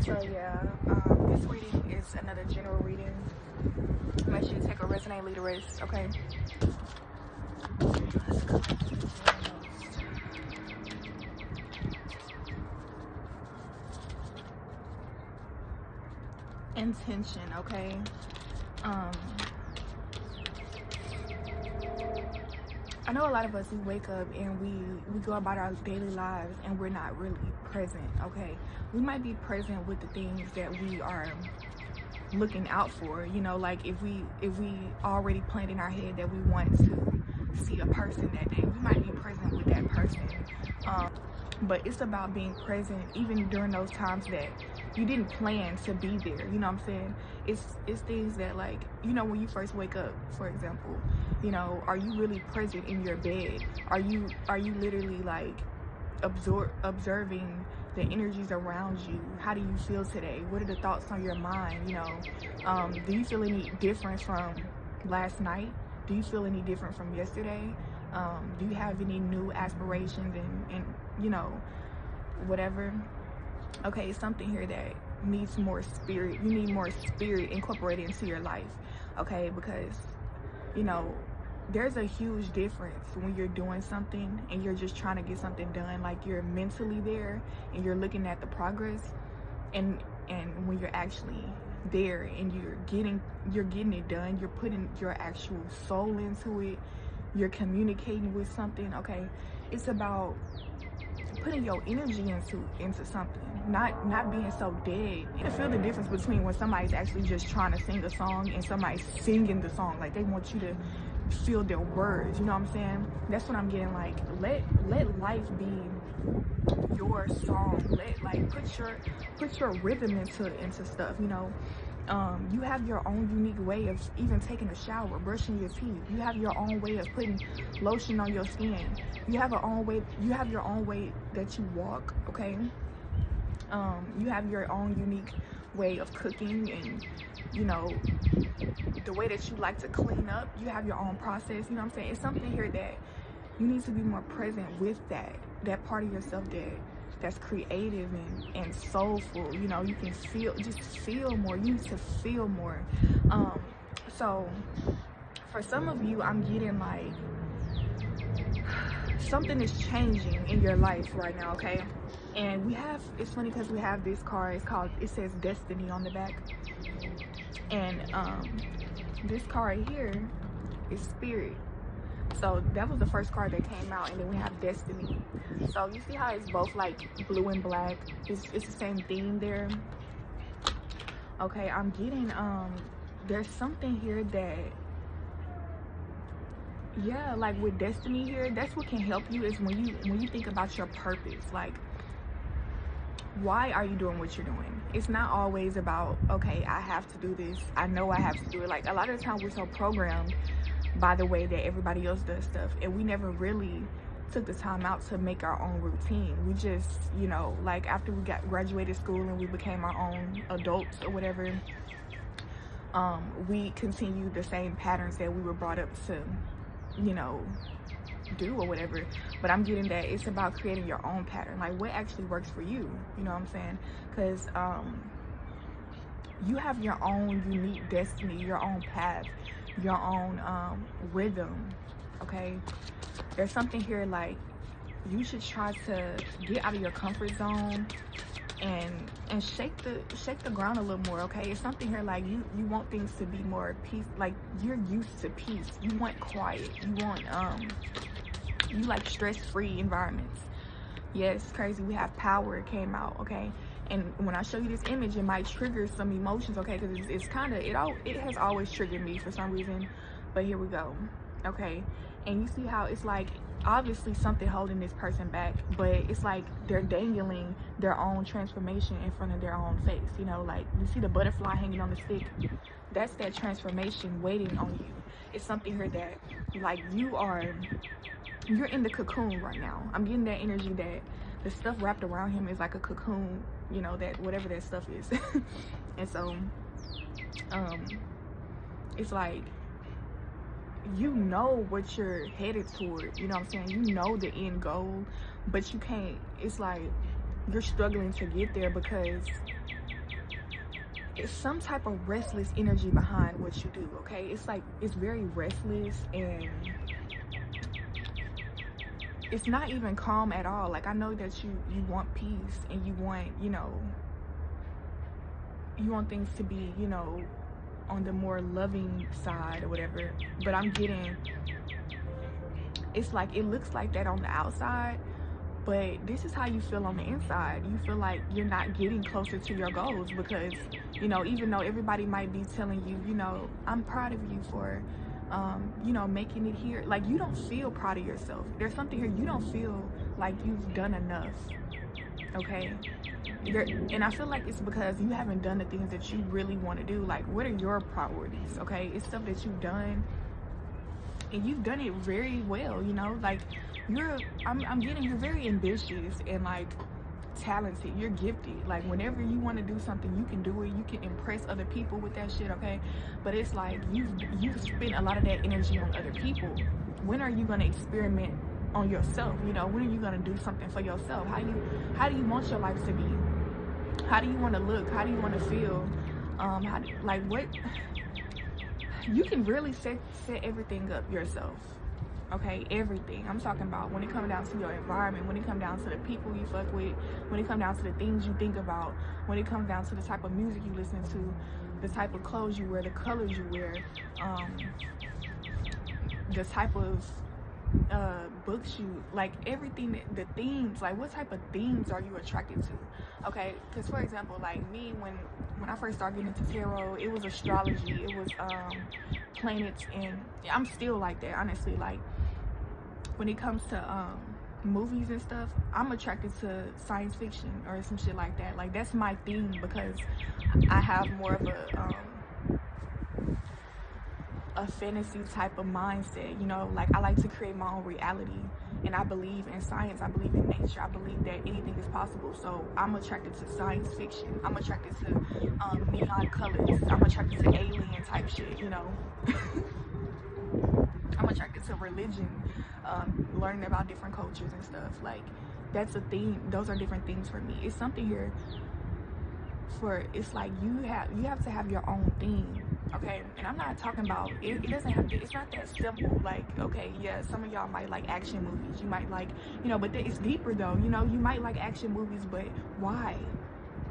So yeah, this reading is another general reading. Make sure you take a resonate, lead a rest, okay? Let's go. Intention, okay? I know a lot of us, we wake up and we go about our daily lives and we're not really present, okay? We might be present with the things that we are looking out for, you know, like if we already planned in our head that we want to see a person that day, we might be present with that person. But it's about being present even during those times that you didn't plan to be there, you know what I'm saying? It's things that, like, you know, when you first wake up, for example, you know, are you really present in your bed? Are you literally like observing the energies around you? How do you feel today? What are the thoughts on your mind? You know, do you feel any different from last night? Do you feel any different from yesterday? Do you have any new aspirations and you know, whatever? Okay, it's something here that needs more spirit. You need more spirit incorporated into your life, okay? Because, you know, there's a huge difference when you're doing something and you're just trying to get something done, like you're mentally there and you're looking at the progress, and when you're actually there and you're getting it done, you're putting your actual soul into it, you're communicating with something, okay? It's about putting your energy into something, not being so dead. You can feel the difference between when somebody's actually just trying to sing a song and somebody's singing the song, like they want you to feel their words, you know what I'm saying? That's what I'm getting. Like, let life be your song. Put your rhythm into stuff, you know. You have your own unique way of even taking a shower, brushing your teeth. You have your own way of putting lotion on your skin. You have your own way that you walk, okay? You have your own unique way of cooking, and you know, the way that you like to clean up. You have your own process, you know what I'm saying? It's something here that you need to be more present with, that part of yourself that's creative and soulful. You know, you can just feel more. You need to feel more. So for some of you, I'm getting like something is changing in your life right now, okay? And it's funny because we have this card. It says Destiny on the back, and this card here is Spirit. So that was the first card that came out, and then we have Destiny. So you see how it's both like blue and black? It's the same theme there. Okay, I'm getting there's something here that, yeah, like with Destiny here, that's what can help you is when you think about your purpose. Like, why are you doing what you're doing? It's not always about, okay, I have to do this, I know I have to do it. Like, a lot of the time we're so programmed by the way that everybody else does stuff, and we never really took the time out to make our own routine. We just, you know, like after we graduated school and we became our own adults or whatever, we continued the same patterns that we were brought up to, you know, do or whatever. But I'm getting that it's about creating your own pattern, like what actually works for you, you know what I'm saying? Because you have your own unique destiny, your own path, your own rhythm, okay? There's something here like you should try to get out of your comfort zone and shake the ground a little more, okay? It's something here like you want things to be more peace, like you're used to peace. You want quiet. You want you like stress-free environments. Yes, crazy. We have Power. It came out, okay? And when I show you this image, it might trigger some emotions, okay? Because it's kind of, it has always triggered me for some reason. But here we go, okay? And you see how it's like, obviously something holding this person back, but it's like they're dangling their own transformation in front of their own face, you know? Like, you see the butterfly hanging on the stick? That's that transformation waiting on you. It's something here that, like, you're in the cocoon right now. I'm getting that energy that the stuff wrapped around him is like a cocoon, you know, that whatever that stuff is. And so it's like, you know what you're headed toward, you know what I'm saying? You know the end goal, but you can't, it's like you're struggling to get there because it's some type of restless energy behind what you do, okay? It's like, it's very restless, and it's not even calm at all. Like, I know that you want peace, and you want, you want things to be, on the more loving side or whatever, but I'm getting, it's like, it looks like that on the outside, but this is how you feel on the inside. You feel like you're not getting closer to your goals because, even though everybody might be telling you, I'm proud of you for, making it here. Like, you don't feel proud of yourself. There's something here, you don't feel like you've done enough, okay? And I feel like it's because you haven't done the things that you really want to do. Like, what are your priorities, okay? It's stuff that you've done, and you've done it very well, like, I'm getting, you're very ambitious and, like, talented. You're gifted. Like, whenever you want to do something, you can do it. You can impress other people with that shit, okay? But it's like, you've spent a lot of that energy on other people. When are you going to experiment on yourself? When are you going to do something for yourself? How do you want your life to be? How do you want to look? How do you want to feel? What you can really set everything up yourself, okay? Everything. I'm talking about when it comes down to your environment, when it comes down to the people you fuck with, when it comes down to the things you think about, when it comes down to the type of music you listen to, the type of clothes you wear, the colors you wear, the type of books you like, everything, the themes, like, what type of themes are you attracted to, okay? Because, for example, like me, when I first started getting into tarot, it was astrology, it was planets, and I'm still like that, honestly. Like, when it comes to movies and stuff, I'm attracted to science fiction or some shit like that. Like, that's my theme, because I have more of a fantasy type of mindset, like, I like to create my own reality, and I believe in science, I believe in nature, I believe that anything is possible. So I'm attracted to science fiction, I'm attracted to neon colors, I'm attracted to alien type shit, I'm attracted to religion, learning about different cultures and stuff. Like, that's a theme. Those are different things for me. It's something here for, it's like, you have to have your own theme, okay? And I'm not talking about it doesn't have to, it's not that simple. Like, okay, yeah, some of y'all might like action movies, you might like, but it's deeper though. You might like action movies, but why?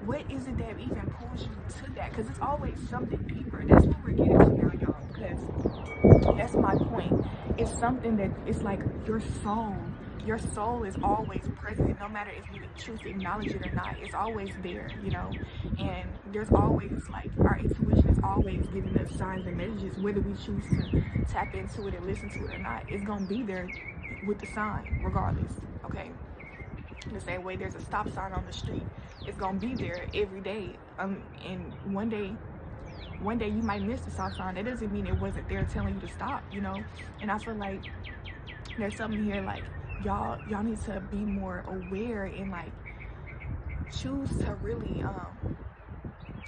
What is it that even pulls you to that? Because it's always something deeper. That's what we're getting to now, y'all, because that's my point. It's something that, it's like your soul is always present, no matter if you choose to acknowledge it or not. It's always there, and there's always, like, our intuition is always giving us signs and messages, whether we choose to tap into it and listen to it or not. It's gonna be there with the sign regardless, okay? The same way there's a stop sign on the street, it's gonna be there every day, and one day you might miss the stop sign. That doesn't mean it wasn't there telling you to stop, and I feel like there's something here, like, y'all need to be more aware and, like, choose to really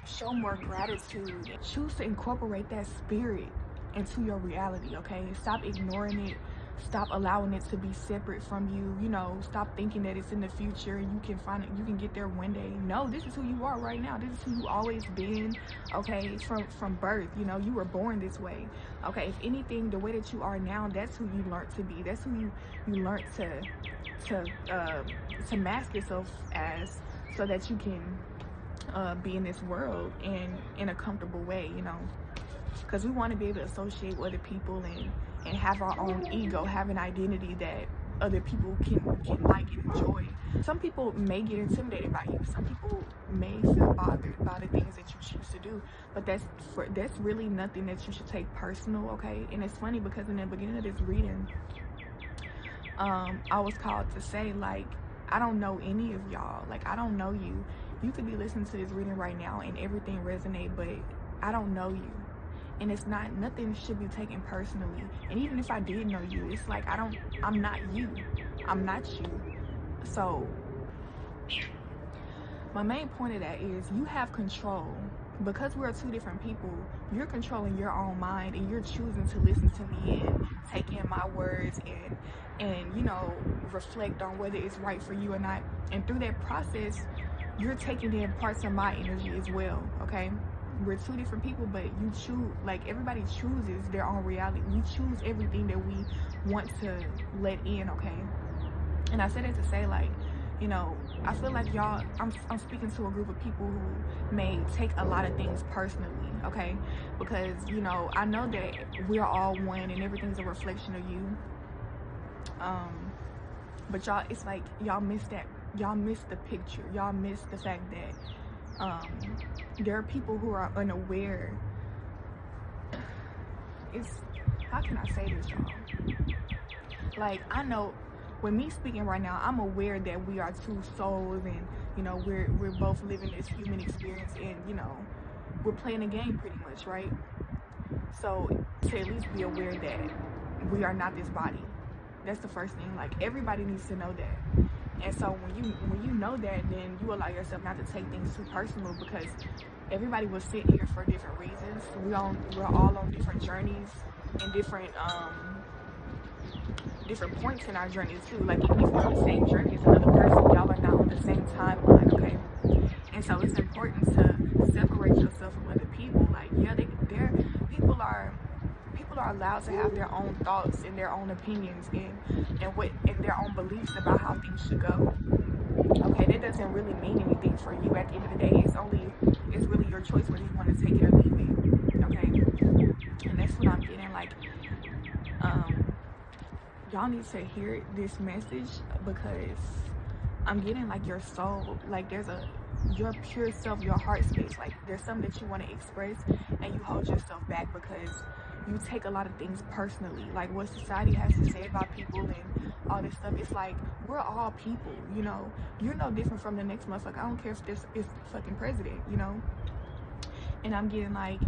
show more gratitude, choose to incorporate that spirit into your reality, okay? Stop ignoring it, stop allowing it to be separate from you, stop thinking that it's in the future and you can find it, you can get there one day. No, this is who you are right now. This is who you always been, okay? From birth, you were born this way, okay? If anything, the way that you are now, that's who you learned to be. That's who you learned to mask yourself as, so that you can be in this world in a comfortable way, because we want to be able to associate with other people and have our own ego, have an identity that other people can like and enjoy. Some people may get intimidated by you. Some people may feel bothered by the things that you choose to do, but that's really nothing that you should take personal, okay? And it's funny because in the beginning of this reading, I was called to say, like, I don't know any of y'all. Like, I don't know you. You could be listening to this reading right now and everything resonate, but I don't know you. And it's not, nothing should be taken personally. And even if I did know you, it's like, I'm not you. I'm not you. So my main point of that is, you have control. Because we're two different people, you're controlling your own mind, and you're choosing to listen to me and take in my words and reflect on whether it's right for you or not. And through that process, you're taking in parts of my energy as well, okay? we're two different people, but you choose, like, everybody chooses their own reality. We choose everything that we want to let in, okay? And I said it to say, like, you know, I feel like y'all, I'm speaking to a group of people who may take a lot of things personally, okay? Because, you know, I know that we're all one and everything's a reflection of you. But y'all, it's like y'all miss that. Y'all miss the picture. Y'all miss the fact that there are people who are unaware. It's, how can I say this, y'all? Like, I know, with me speaking right now, I'm aware that we are two souls, and you know, we're both living this human experience, and you know, we're playing a game pretty much, right? So to at least be aware that we are not this body. That's the first thing. Like, everybody needs to know that. And so when you know that, then you allow yourself not to take things too personal, because everybody was sent here for different reasons. We're all on different journeys and different points in our journey too. Like, even if you're on the same journey as another person, y'all are not on the same timeline, okay? And so it's important to separate yourself from other people. Like, yeah, people are allowed to have their own thoughts and their own opinions and their own beliefs about how things should go. Okay, that doesn't really mean anything for you. At the end of the day, it's really your choice whether you want to take it or leave it. Okay, and that's what I'm getting. Like, y'all need to hear this message, because I'm getting like your soul, like your pure self, your heart space. Like, there's something that you want to express and you hold yourself back because you take a lot of things personally, like what society has to say about people and all this stuff. It's like, we're all people, you know. You're no different from the next motherfucker. I don't care if this is fucking president, you know. And I'm getting like,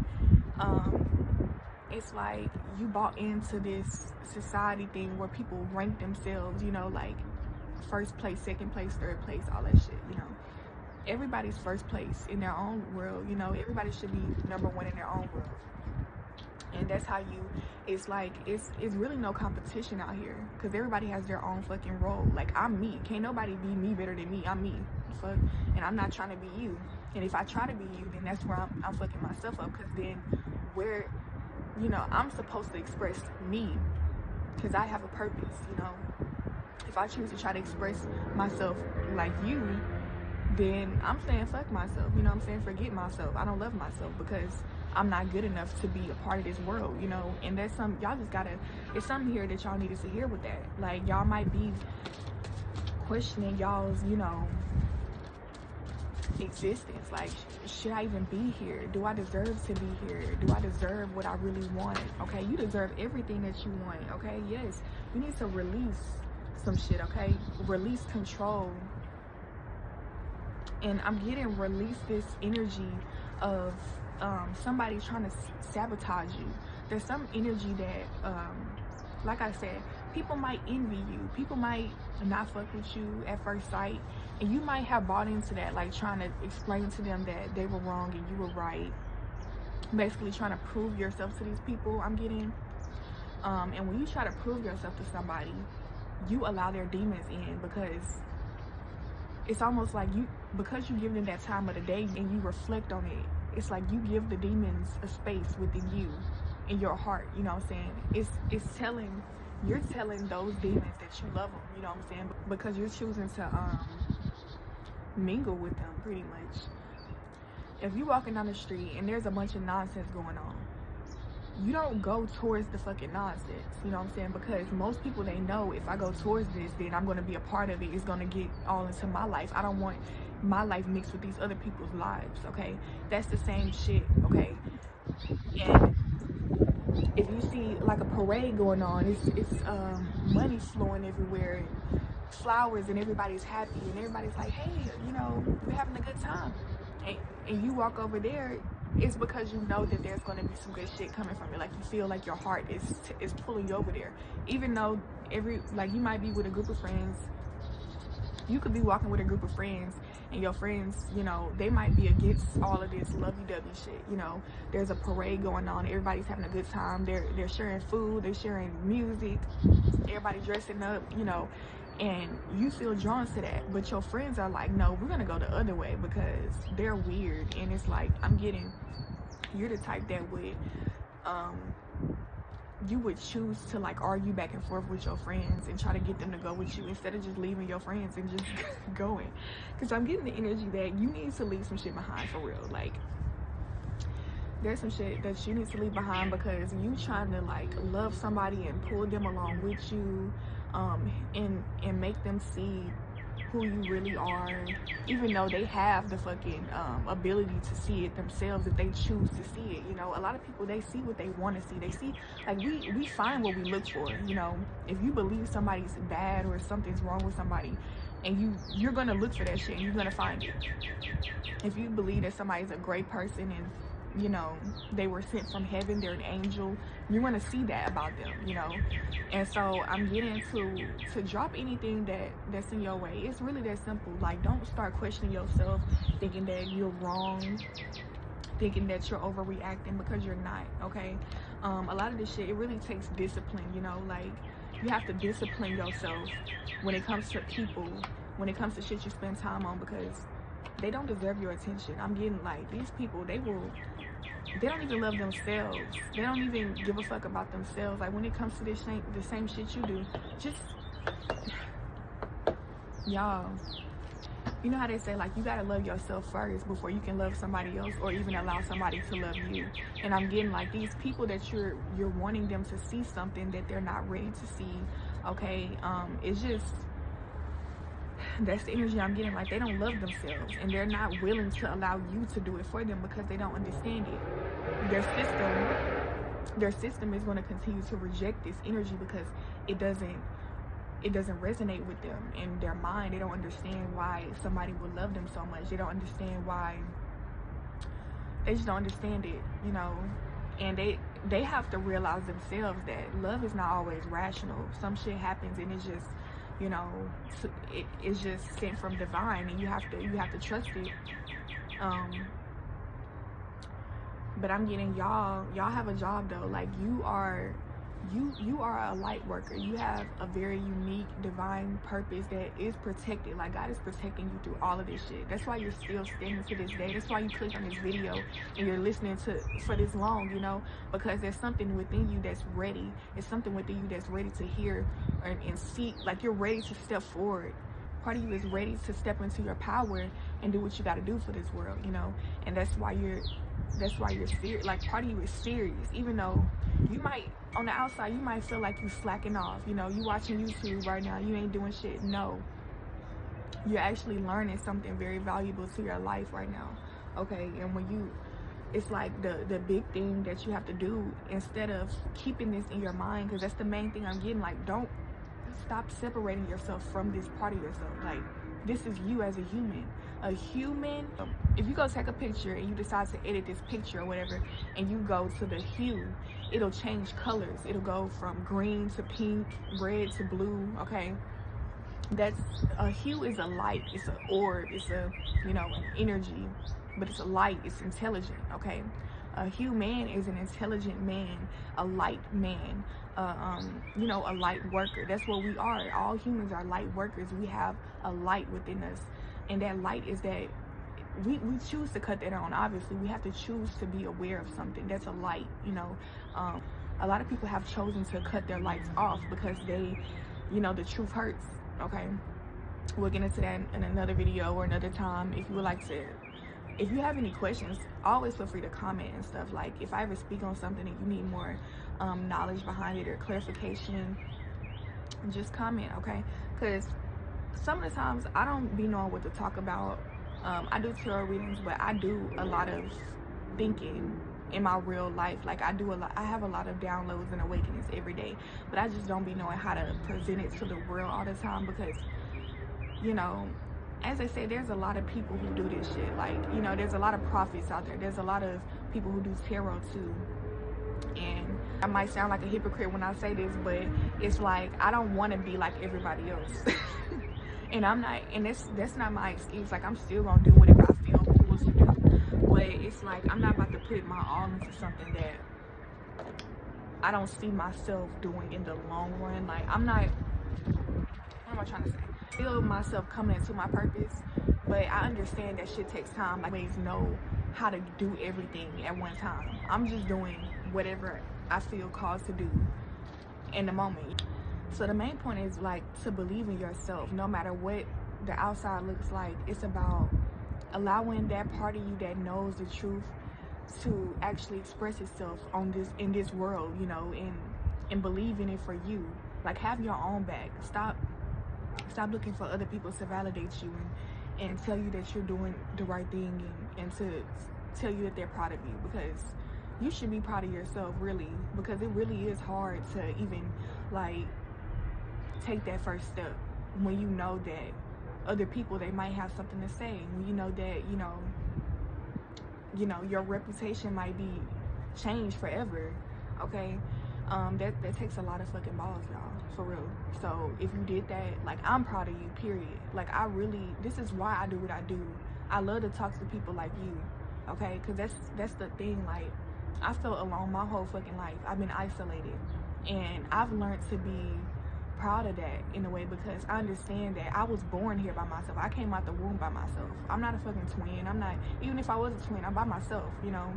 it's like you bought into this society thing where people rank themselves, you know, like first place, second place, third place, all that shit, you know. Everybody's first place in their own world, you know. Everybody should be number one in their own world. And that's how it's like, it's really no competition out here, because everybody has their own fucking role. Like, I'm me. Can't nobody be me better than me. I'm me. Fuck. And I'm not trying to be you. And if I try to be you, then that's where I'm fucking myself up, because then where, you know, I'm supposed to express me, because I have a purpose, you know. If I choose to try to express myself like you, then I'm saying fuck myself, you know what I'm saying? Forget myself. I don't love myself because I'm not good enough to be a part of this world, you know. And that's something y'all just gotta, it's something here that y'all needed to hear with that. Like, y'all might be questioning y'all's, you know, existence. Like, should I even be here? Do I deserve to be here? Do I deserve what I really want? Okay, you deserve everything that you want. Okay, yes, you need to release some shit. Okay, release control. And I'm getting release this energy of somebody trying to sabotage you. There's some energy that like I said, people might envy you. People might not fuck with you at first sight, and you might have bought into that, like trying to explain to them that they were wrong and you were right. Basically trying to prove yourself to these people, I'm getting. And when you try to prove yourself to somebody, you allow their demons in, because it's almost like because you give them that time of the day and you reflect on it, it's like you give the demons a space within you, in your heart, you know what I'm saying? You're telling those demons that you love them, you know what I'm saying? Because you're choosing to mingle with them, pretty much. If you're walking down the street and there's a bunch of nonsense going on, you don't go towards the fucking nonsense, you know what I'm saying? Because most people, they know, if I go towards this, then I'm going to be a part of it. It's going to get all into my life. I don't want my life mixed with these other people's lives, okay? That's the same shit, okay? And if you see like a parade going on, it's money flowing everywhere, and flowers, and everybody's happy, and everybody's like, hey, you know, we're having a good time. And you walk over there, it's because you know that there's going to be some good shit coming from it. Like, you feel like your heart is pulling you over there. Even though like, you might be with a group of friends, you could be walking with a group of friends, and your friends, you know, they might be against all of this lovey-dovey shit, you know. There's a parade going on, everybody's having a good time, they're sharing food, they're sharing music, everybody dressing up, you know, and you feel drawn to that. But your friends are like, no, we're gonna go the other way because they're weird. And it's like, I'm getting, you're the type that would you would choose to like argue back and forth with your friends and try to get them to go with you instead of just leaving your friends and just going. Because I'm getting the energy that you need to leave some shit behind for real. Like, there's some shit that you need to leave behind because you trying to like love somebody and pull them along with you, and make them see who you really are, even though they have the fucking ability to see it themselves if they choose to see it. You know, a lot of people, they see what they want to see. They see, like, we find what we look for. You know, if you believe somebody's bad or something's wrong with somebody, and you're gonna look for that shit and you're gonna find it. If you believe that somebody's a great person and, you know, they were sent from heaven, they're an angel, you're gonna see that about them, you know. And so I'm getting to drop anything that's in your way. It's really that simple. Like, don't start questioning yourself, thinking that you're wrong, thinking that you're overreacting, because you're not. Okay, a lot of this shit, it really takes discipline, you know. Like, you have to discipline yourself when it comes to people, when it comes to shit you spend time on, because they don't deserve your attention. I'm getting like, these people, they don't even love themselves. They don't even give a fuck about themselves. Like, when it comes to the same shit you do, just, y'all, you know how they say, like, you gotta love yourself first before you can love somebody else or even allow somebody to love you. And I'm getting like, these people that you're wanting them to see something that they're not ready to see. Okay, it's just, that's the energy I'm getting. Like, they don't love themselves and they're not willing to allow you to do it for them because they don't understand it. Their system is going to continue to reject this energy because it doesn't resonate with them in their mind. They don't understand why somebody would love them so much. They don't understand why. They just don't understand it, you know. And they have to realize themselves that love is not always rational. Some shit happens and it's just, you know, it's just sent from divine, and you have to trust it. But I'm getting, y'all have a job though. Like, you are a light worker. You have a very unique divine purpose that is protected. Like, God is protecting you through all of this shit. That's why you're still standing to this day. That's why you clicked on this video and you're listening for this long, you know, because there's something within you that's ready. It's something within you that's ready to hear and see. Like, you're ready to step forward. Part of you is ready to step into your power and do what you got to do for this world, you know. And that's why you're serious. Like, part of you is serious, even though you might, on the outside, you might feel like you slacking off. You know, you watching YouTube right now, you ain't doing shit. No, you're actually learning something very valuable to your life right now. Okay, and when it's like the big thing that you have to do, instead of keeping this in your mind, because that's the main thing I'm getting. Like, don't stop separating yourself from this part of yourself. Like, this is you as a human. A human, if you go take a picture and you decide to edit this picture or whatever, and you go to the hue, it'll change colors. It'll go from green to pink, red to blue. Okay, that's a hue is a light. It's an orb. It's a, you know, an energy, but it's a light. It's intelligent. Okay, a human is an intelligent man, a light man, you know, a light worker. That's what we are. All humans are light workers. We have a light within us, and that light is that we choose to cut that on. Obviously, we have to choose to be aware of something. That's a light, you know. A lot of people have chosen to cut their lights off because they, you know, the truth hurts. Okay, we'll get into that in another video or another time. If you would like to, if you have any questions, always feel free to comment and stuff. Like, if I ever speak on something and you need more knowledge behind it or clarification, just comment, okay? Because some of the times I don't be knowing what to talk about. I do tarot readings, but I do a lot of thinking in my real life. Like, I have a lot of downloads and awakenings every day, but I just don't be knowing how to present it to the world all the time because, you know, as I say, there's a lot of people who do this shit. Like, you know, there's a lot of prophets out there. There's a lot of people who do tarot too. And I might sound like a hypocrite when I say this, but it's like, I don't want to be like everybody else. And I'm not, and that's not my excuse. Like, I'm still gonna do whatever I feel I'm supposed to do. But it's like, I'm not about to put my all into something that I don't see myself doing in the long run. Like, I'm not, what am I trying to say? Feel myself coming into my purpose, but I understand that shit takes time. Like, I always know how to do everything at one time. I'm just doing whatever I feel called to do in the moment. So the main point is like to believe in yourself no matter what the outside looks like. It's about allowing that part of you that knows the truth to actually express itself on this in this world, you know, and believe in it for you. Like, have your own back. Stop looking for other people to validate you and tell you that you're doing the right thing, and to tell you that they're proud of you, because you should be proud of yourself, really, because it really is hard to even like take that first step when you know that other people, they might have something to say, when you know that you know your reputation might be changed forever. Okay, that takes a lot of fucking balls, y'all, for real. So if you did that, like, I'm proud of you, period. Like, this is why I do what I do. I love to talk to people like you, okay, because that's the thing. Like, I felt alone my whole fucking life. I've been isolated, and I've learned to be proud of that in a way, because I understand that I was born here by myself. I came out the womb by myself. I'm not a fucking twin. I'm not, even if I was a twin, I'm by myself, you know.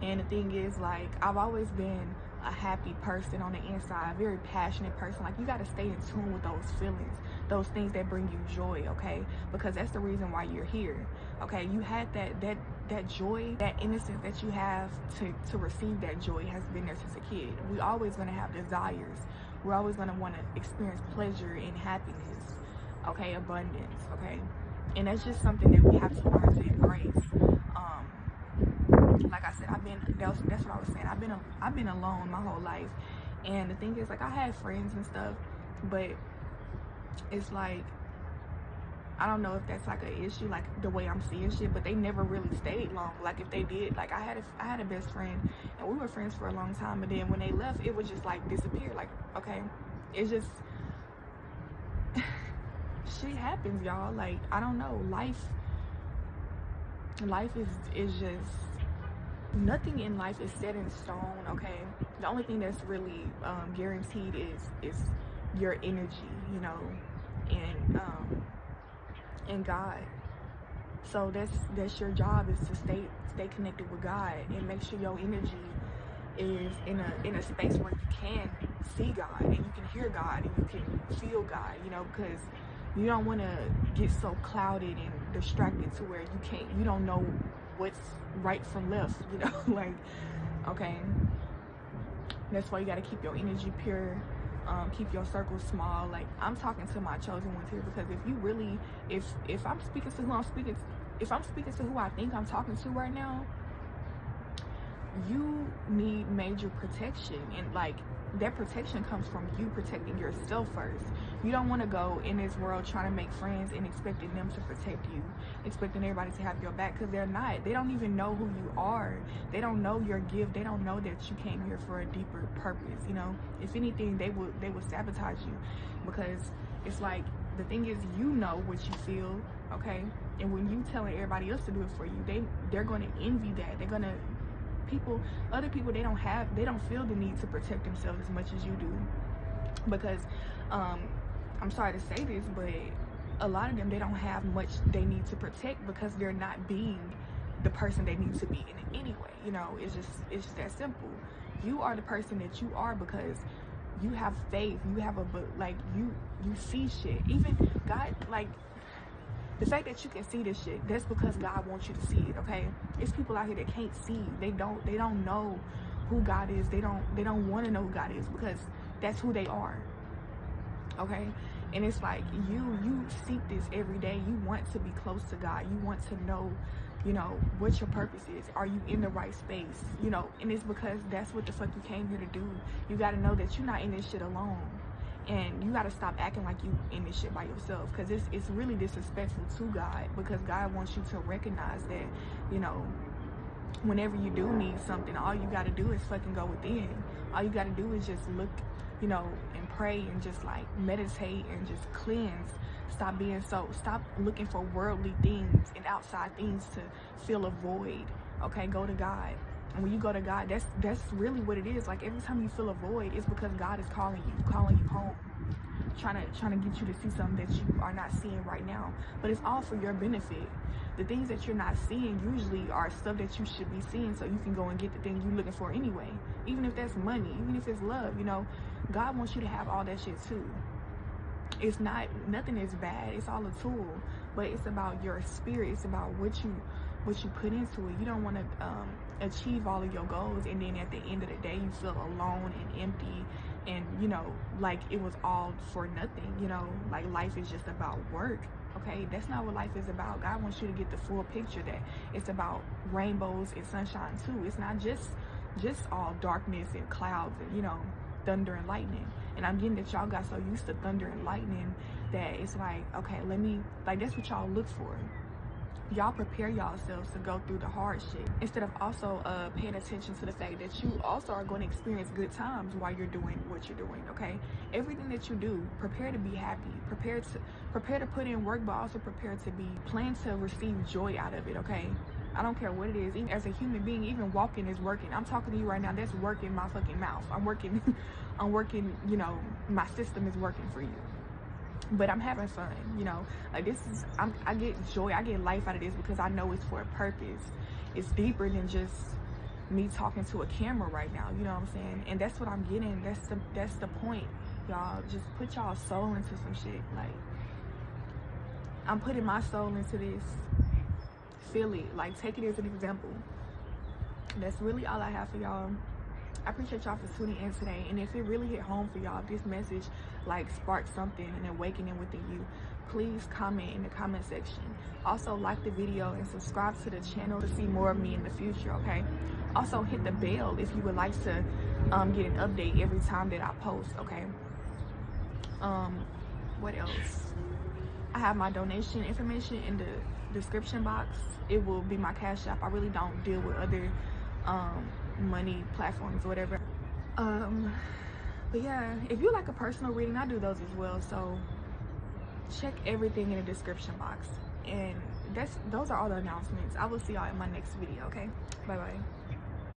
And the thing is, like, I've always been a happy person on the inside, a very passionate person. Like, you got to stay in tune with those feelings, those things that bring you joy, okay? Because that's the reason why you're here, okay? You had that joy, that innocence that you have to receive that joy has been there since a kid. We always going to have desires. We're always going to want to experience pleasure and happiness, okay? Abundance, okay? And that's just something that we have to learn to embrace. Like I said, that's what I was saying. I've been alone my whole life, and the thing is, like, I had friends and stuff, but it's like, I don't know if that's like an issue, like the way I'm seeing shit, but they never really stayed long. Like, if they did, like, I had a best friend, and we were friends for a long time, but then when they left, it would just like disappear. Like, okay, it's just shit happens, y'all. Like, I don't know, life is just, nothing in life is set in stone, okay? The only thing that's really guaranteed is your energy, you know, and God. So that's your job, is to stay connected with God and make sure your energy is in a space where you can see God and you can hear God and you can feel God, you know, because you don't want to get so clouded and distracted to where you don't know what's right from left, you know. Like, okay, that's why you got to keep your energy pure, keep your circle small. Like, I'm talking to my chosen ones here, because if you really, if I'm speaking to who I'm speaking to, if I'm speaking to who I think I'm talking to right now, you need major protection, and like, that protection comes from you protecting yourself first. You don't want to go in this world trying to make friends and expecting them to protect you, expecting everybody to have your back, because they're not. They don't even know who you are. They don't know your gift. They don't know that you came here for a deeper purpose, you know. If anything, they would sabotage you, because it's like, the thing is, you know what you feel, okay? And when you telling everybody else to do it for you, they're going to envy that. They're going to, other people, they don't feel the need to protect themselves as much as you do, because I'm sorry to say this, but a lot of them, they don't have much they need to protect, because they're not being the person they need to be in it anyway, you know. It's just that simple. You are the person that you are because you have faith, you have like, you see shit. Even God, like, the fact that you can see this shit, that's because God wants you to see it, okay? It's people out here that can't see. They don't know who God is. They don't want to know who God is, because that's who they are, okay? And it's like, you seek this every day. You want to be close to God. You want to know, you know, what your purpose is. Are you in the right space, you know? And it's because that's what the fuck you came here to do. You got to know that you're not in this shit alone. And you got to stop acting like you in this shit by yourself, because it's really disrespectful to God, because God wants you to recognize that, you know, whenever you do need something, all you got to do is fucking go within. All you got to do is just look, you know, and pray and just like meditate and just cleanse. Stop looking for worldly things and outside things to fill a void, okay? Go to God. And when you go to God, that's really what it is. Like, every time you feel a void, it's because God is calling you home, trying to get you to see something that you are not seeing right now. But it's all for your benefit. the things that you're not seeing usually are stuff that you should be seeing, so you can go and get the thing you're looking for anyway. Even if that's money, even if it's love, you know, God wants you to have all that shit too. It's not, nothing is bad, it's all a tool, but it's about your spirit. It's about what you put into it. You don't want to achieve all of your goals, and then at the end of the day you feel alone and empty, and you know, like it was all for nothing. You know, like life is just about work. Okay, that's not what life is about. God wants you to get the full picture, that it's about rainbows and sunshine too. It's not just all darkness and clouds and, you know, thunder and lightning. And I'm getting that y'all got so used to thunder and lightning that it's like, okay, let me, like, that's what y'all look for. Y'all prepare yourselves to go through the hard shit, instead of also paying attention to the fact that you also are going to experience good times while you're doing what you're doing. Okay, everything that you do, prepare to be happy, prepare to put in work, but also prepare to plan to receive joy out of it. Okay, I don't care what it is. Even as a human being, even walking is working. I'm talking to you right now, that's working my fucking mouth. I'm working I'm working, you know, my system is working for you. But I'm having fun, you know, like this is, I get joy, I get life out of this because I know it's for a purpose. It's deeper than just me talking to a camera right now, you know what I'm saying? And that's what I'm getting. That's the point, y'all. Just put y'all soul into some shit. Like, I'm putting my soul into this. Feel it, like, take it as an example. That's really all I have for y'all. I appreciate y'all for tuning in today, and if it really hit home for y'all, if this message like sparked something, an awakening within you, please comment in the comment section. Also, like the video and subscribe to the channel to see more of me in the future. Okay, also hit the bell if you would like to get an update every time that I post. Okay, what else? I have my donation information in the description box. It will be my Cash App. I really don't deal with other money platforms or whatever. But yeah, if you like a personal reading, I do those as well, so check everything in the description box. And those are all the announcements. I will see y'all in my next video. Okay, bye bye.